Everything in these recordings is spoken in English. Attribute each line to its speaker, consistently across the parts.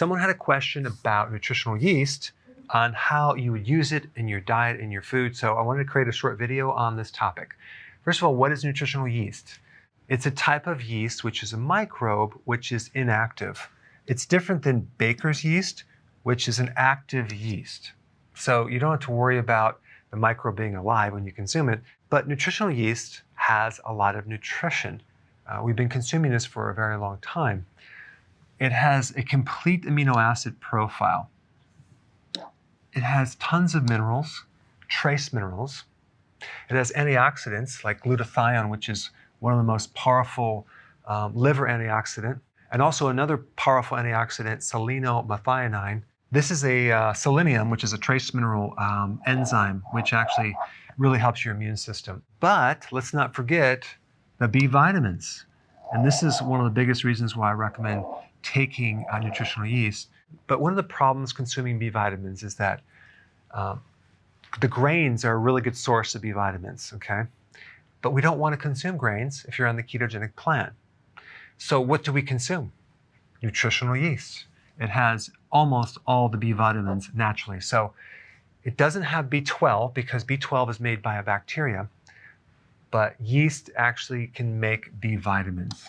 Speaker 1: Someone had a question about nutritional yeast on how you would use it in your diet, in your food. So I wanted to create a short video on this topic. First of all, what is nutritional yeast? It's a type of yeast which is a microbe which is inactive. It's different than baker's yeast, which is an active yeast. So you don't have to worry about the microbe being alive when you consume it. But nutritional yeast has a lot of nutrition. We've been consuming this for a very long time. It has a complete amino acid profile. It has tons of minerals, trace minerals. It has antioxidants like glutathione, which is one of the most powerful liver antioxidant, and also another powerful antioxidant, selenomethionine. This is a selenium, which is a trace mineral enzyme, which actually really helps your immune system. But let's not forget the B vitamins. And this is one of the biggest reasons why I recommend taking nutritional yeast. But one of the problems consuming B vitamins is that the grains are a really good source of B vitamins, okay? But we don't want to consume grains if you're on the ketogenic plan. So what do we consume? Nutritional yeast. It has almost all the B vitamins naturally. So it doesn't have B12 because B12 is made by a bacteria, but yeast actually can make B vitamins.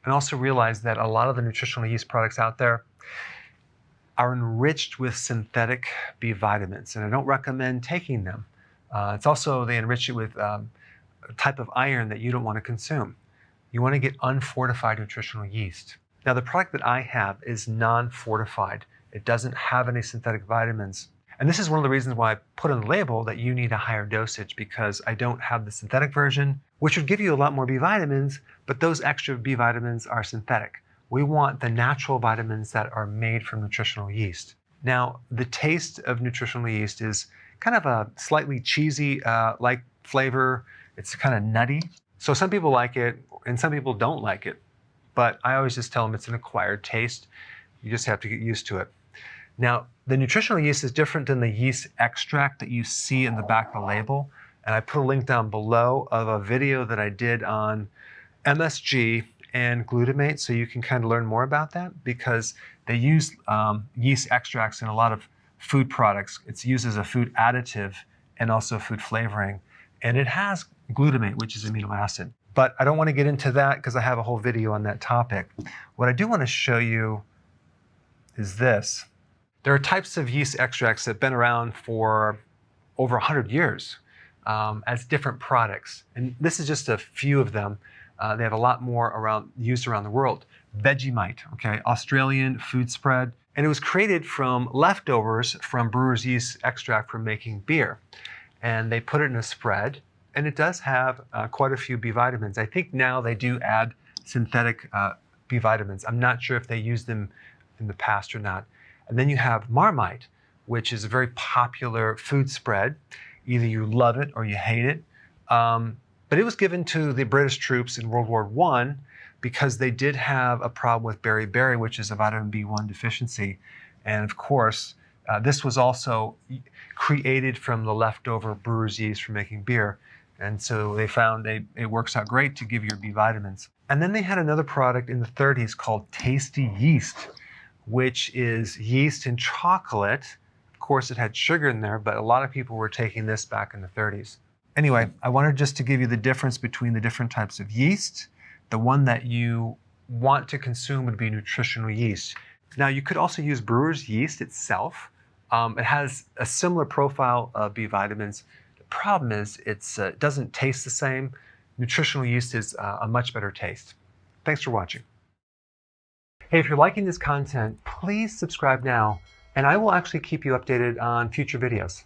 Speaker 1: And also realize that a lot of the nutritional yeast products out there are enriched with synthetic B vitamins, and I don't recommend taking them. It's also, they enrich it with a type of iron that you don't want to consume. You want to get unfortified nutritional yeast. Now, the product that I have is non-fortified. It doesn't have any synthetic vitamins. And this is one of the reasons why I put on the label that you need a higher dosage, because I don't have the synthetic version, which would give you a lot more B vitamins, but those extra B vitamins are synthetic. We want the natural vitamins that are made from nutritional yeast. Now, the taste of nutritional yeast is kind of a slightly cheesy like flavor. It's kind of nutty. So some people like it and some people don't like it. But I always just tell them it's an acquired taste. You just have to get used to it. Now, the nutritional yeast is different than the yeast extract that you see in the back of the label. And I put a link down below of a video that I did on MSG and glutamate, so you can kind of learn more about that, because they use yeast extracts in a lot of food products. It's used as a food additive and also food flavoring. And it has glutamate, which is amino acid. But I don't want to get into that because I have a whole video on that topic. What I do want to show you is this. There are types of yeast extracts that have been around for over 100 years as different products. And this is just a few of them. They have a lot more used around the world. Vegemite, okay, Australian food spread. And it was created from leftovers from brewer's yeast extract from making beer. And they put it in a spread, and it does have quite a few B vitamins. I think now they do add synthetic B vitamins. I'm not sure if they used them in the past or not. And then you have Marmite, which is a very popular food spread. Either you love it or you hate it. But it was given to the British troops in World War I because they did have a problem with beriberi, which is a vitamin B1 deficiency. And of course, this was also created from the leftover brewer's yeast from making beer. And so they found it works out great to give your B vitamins. And then they had another product in the 30s called Tasty Yeast, which is yeast in chocolate. Of course, it had sugar in there, but a lot of people were taking this back in the 30s. Anyway, I wanted just to give you the difference between the different types of yeast. The one that you want to consume would be nutritional yeast. Now, you could also use brewer's yeast itself. It has a similar profile of B vitamins. The problem is it doesn't taste the same. Nutritional yeast is a much better taste. Thanks for watching. Hey, if you're liking this content, please subscribe now, and I will actually keep you updated on future videos.